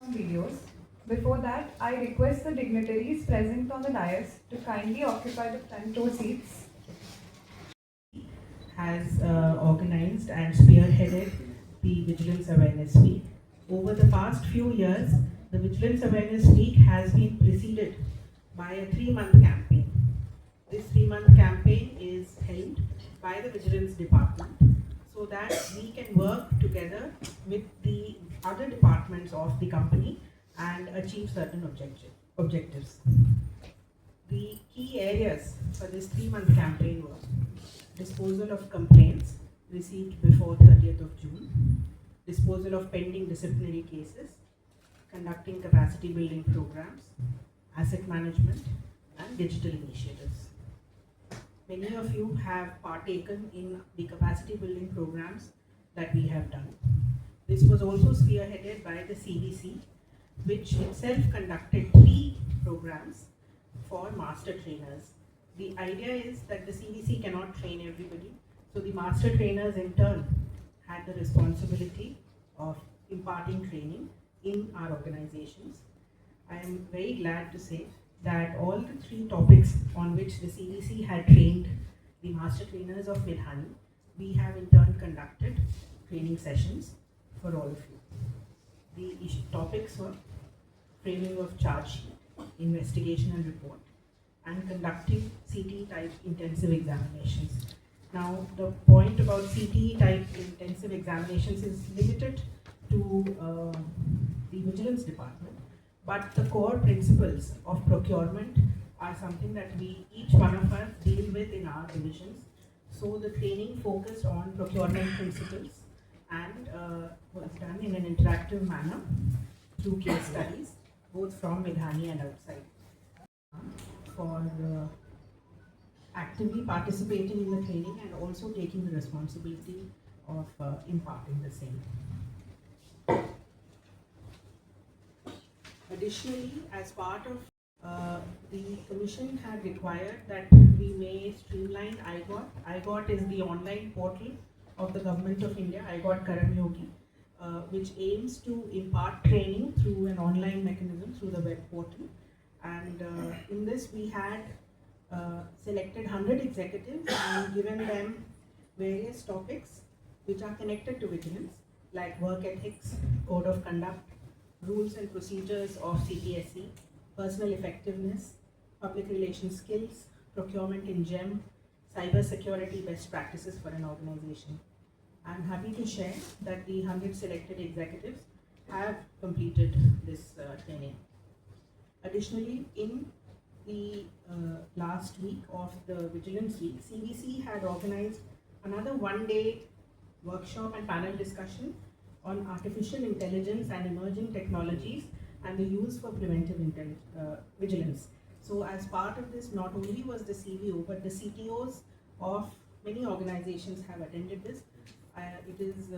videos. Before that, I request the dignitaries present on the dais to kindly occupy the front row seats. Has organized and spearheaded the Vigilance Awareness Week. Over the past few years, the Vigilance Awareness Week has been preceded by a 3-month campaign. This 3-month campaign is held by the Vigilance Department so that we can work together with the other departments of the company and achieve certain objectives. The key areas for this 3-month campaign were disposal of complaints received before 30th of June, disposal of pending disciplinary cases, conducting capacity building programs, asset management, and digital initiatives. Many of you have partaken in the capacity building programs that we have done. This was also spearheaded by the CVC, which itself conducted 3 programs for master trainers. The idea is that the CVC cannot train everybody, so the master trainers in turn had the responsibility of imparting training in our organizations. I am very glad to say that all the 3 topics on which the CVC had trained the master trainers of MIDHANI, we have in turn conducted training sessions for all of you. The topics were framing of charge sheet, investigation and report, and conducting CTE type intensive examinations. Now, the point about CTE type intensive examinations is limited to the Vigilance Department, but the core principles of procurement are something that each one of us deal with in our divisions. So the training focused on procurement principles and was done in an interactive manner through case studies, both from MIDHANI and outside. For actively participating in the training and also taking the responsibility of imparting the same. Additionally, as part of the Commission had required that we may streamline IGOT. IGOT is the online portal of the Government of India, IGOT Karam Yogi, which aims to impart training through an online mechanism through the web portal. And in this we had selected 100 executives and given them various topics which are connected to vigilance, like work ethics, code of conduct, rules and procedures of CPSE, personal effectiveness, public relations skills, procurement in GEM, cyber security best practices for an organization. I'm happy to share that the 100 selected executives have completed this training. Additionally, in the last week of the Vigilance Week, CVC had organized another 1-day workshop and panel discussion on artificial intelligence and emerging technologies and the use for preventive vigilance. So as part of this, not only was the CVO, but the CTOs of many organizations have attended this. It is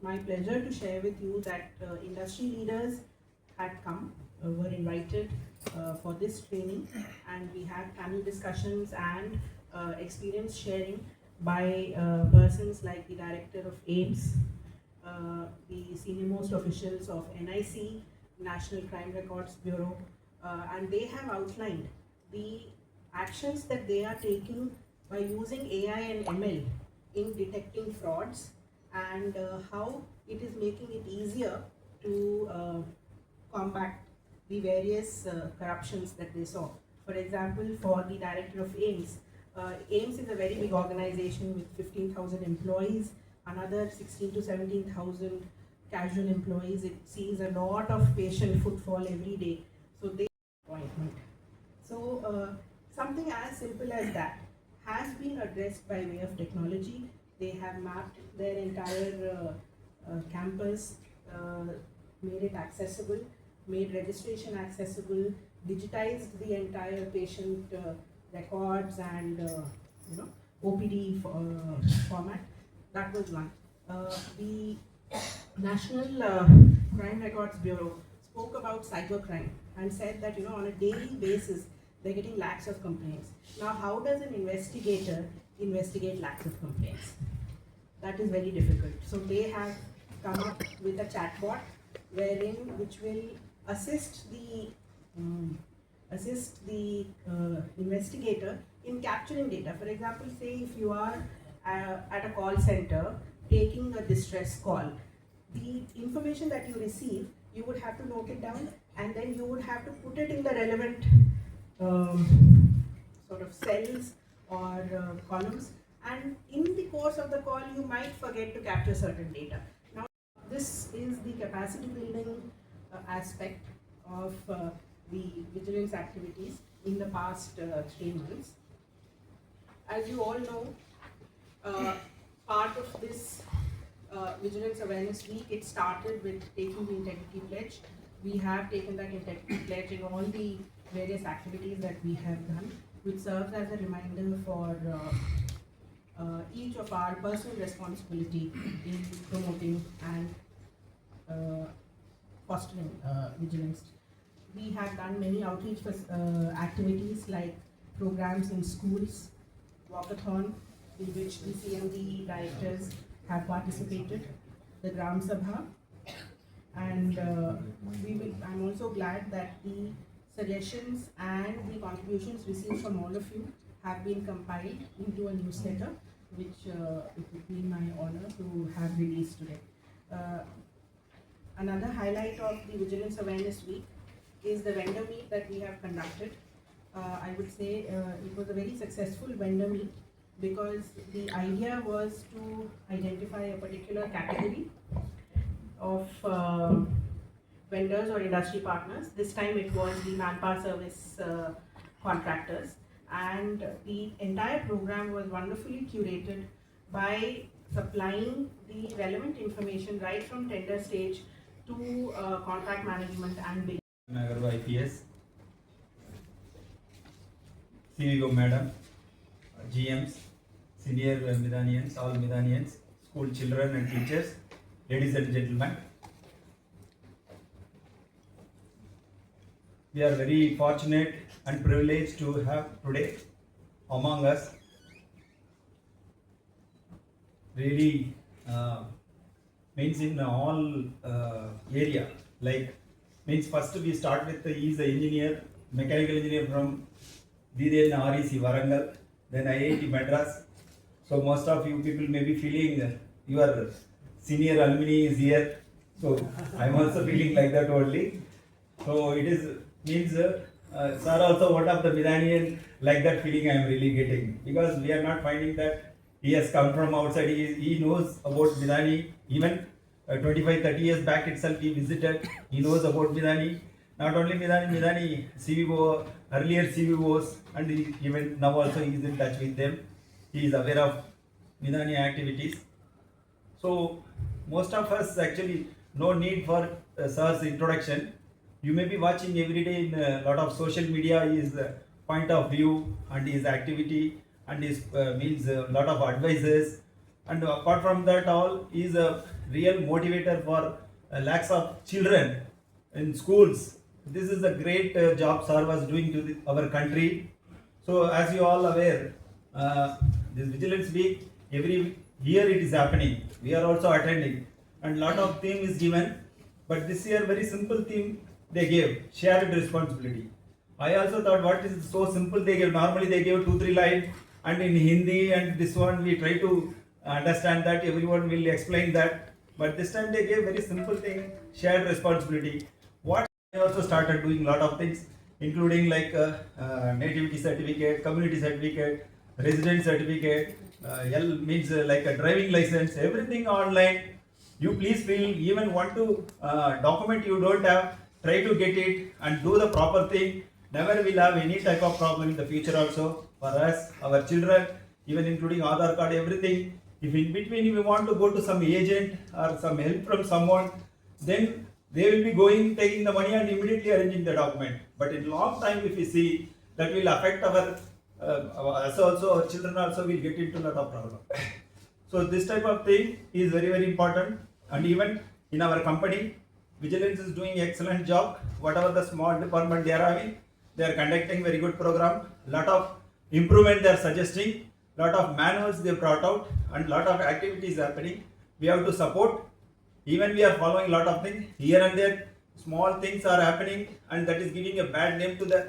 my pleasure to share with you that industry leaders had come, were invited for this training, and we had panel discussions and experience sharing by persons like the director of AIMS, the senior most officials of NIC, National Crime Records Bureau, and they have outlined the actions that they are taking by using AI and ML in detecting frauds and how it is making it easier to combat the various corruptions that they saw. For example, for the director of AIMS, AIMS is a very big organization with 15,000 employees, another 16 to 17,000 casual employees. It sees a lot of patient footfall every day. So they appointment. So something as simple as that has been addressed by way of technology. They have mapped their entire campus, made it accessible, made registration accessible, digitized the entire patient records and OPD format. That was one. The National Crime Records Bureau spoke about cybercrime and said that on a daily basis they're getting lakhs of complaints. Now, how does an investigator investigate lakhs of complaints? That is very difficult. So they have come up with a chatbot which will assist the investigator in capturing data. For example, say if you are at a call center taking a distress call, the information that you receive, you would have to note it down, and then you would have to put it in the relevant sort of cells or columns, and in the course of the call you might forget to capture certain data. Now this is the capacity building aspect of the vigilance activities in the past 3 months. As you all know, part of this Vigilance Awareness Week, it started with taking the integrity pledge. We have taken that integrity pledge in all the various activities that we have done, which serves as a reminder for each of our personal responsibility in promoting and fostering vigilance. We have done many outreach activities like programs in schools, walkathon, in which the CMD directors have participated, the Gram Sabha, and I'm also glad that the suggestions and the contributions received from all of you have been compiled into a newsletter, which it would be my honor to have released today. Another highlight of the Vigilance Awareness Week is the vendor meet that we have conducted. I would say it was a very successful vendor meet, because the idea was to identify a particular category of vendors or industry partners. This time it was the manpower service contractors, and the entire program was wonderfully curated by supplying the relevant information right from tender stage to contract management and billing. Nagar IPS, CVO Madam, GMs, senior Midhanians, all Midhanians, school children and teachers, ladies and gentlemen. We are very fortunate and privileged to have today among us really means in all area, like means first we start with he is the engineer, mechanical engineer from DDN REC Warangal, then IIT Madras. So most of you people may be feeling your senior alumni is here. So I am also feeling like that only. So it is means sir also one of the Midhanian, like that feeling I am really getting, because we are not finding that he has come from outside. He knows about Midhani even 25-30 years back itself. He visited. He knows about Midhani. Not only Midhani CVO, earlier CVOs, and even now also he is in touch with them. He is aware of Midhani activities. So most of us actually no need for sir's introduction. You may be watching every day in a lot of social media his point of view and his activity and his means a lot of advices, and apart from that all he is a real motivator for lakhs of children in schools. This is a great job sir was doing to our country. So as you all aware, this Vigilance Week every year it is happening. We are also attending, and lot of theme is given, but this year very simple theme they gave, shared responsibility. I also thought what is so simple they gave. Normally they gave 2-3 lines, and in Hindi, and this one we try to understand that, everyone will explain that, but this time they gave very simple thing, shared responsibility. What I also started doing lot of things, including like nativity certificate, community certificate, resident certificate, L means like a driving license, everything online. You please feel, even want to document you don't have, try to get it and do the proper thing. Never will have any type of problem in the future also for us, our children, even including Aadhaar card, everything. If in between we want to go to some agent or some help from someone, then they will be going, taking the money and immediately arranging the document. But in long time if we see, that will affect our us also, our children also will get into a lot of problem. So this type of thing is very, very important. And even in our company, Vigilance is doing excellent job. Whatever the small department they are having, they are conducting very good program. Lot of improvement they are suggesting. Lot of manuals they brought out, and lot of activities happening. We have to support Even we are following a lot of things here and there. Small things are happening, and that is giving a bad name to the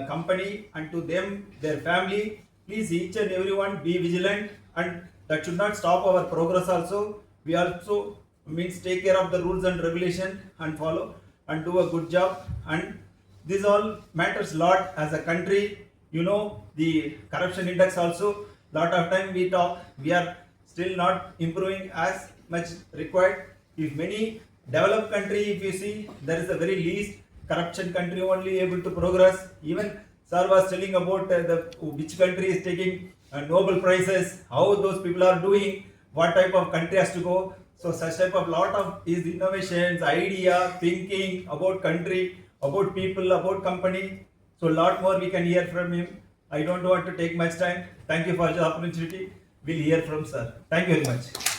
company and to them, their family. Please, each and everyone, be vigilant, and that should not stop our progress. Also, we also means take care of the rules and regulation and follow and do a good job. And this all matters a lot as a country. You know, the corruption index also. Lot of time we talk, we are still not improving as much required. If many developed country, if you see, there is a very least corruption country only able to progress. Even sir was telling about which country is taking Nobel prizes, how those people are doing, what type of country has to go. So such type of lot of is innovations, idea, thinking about country, about people, about company. So lot more we can hear from him. I don't want to take much time. Thank you for the opportunity. We'll hear from sir. Thank you very much.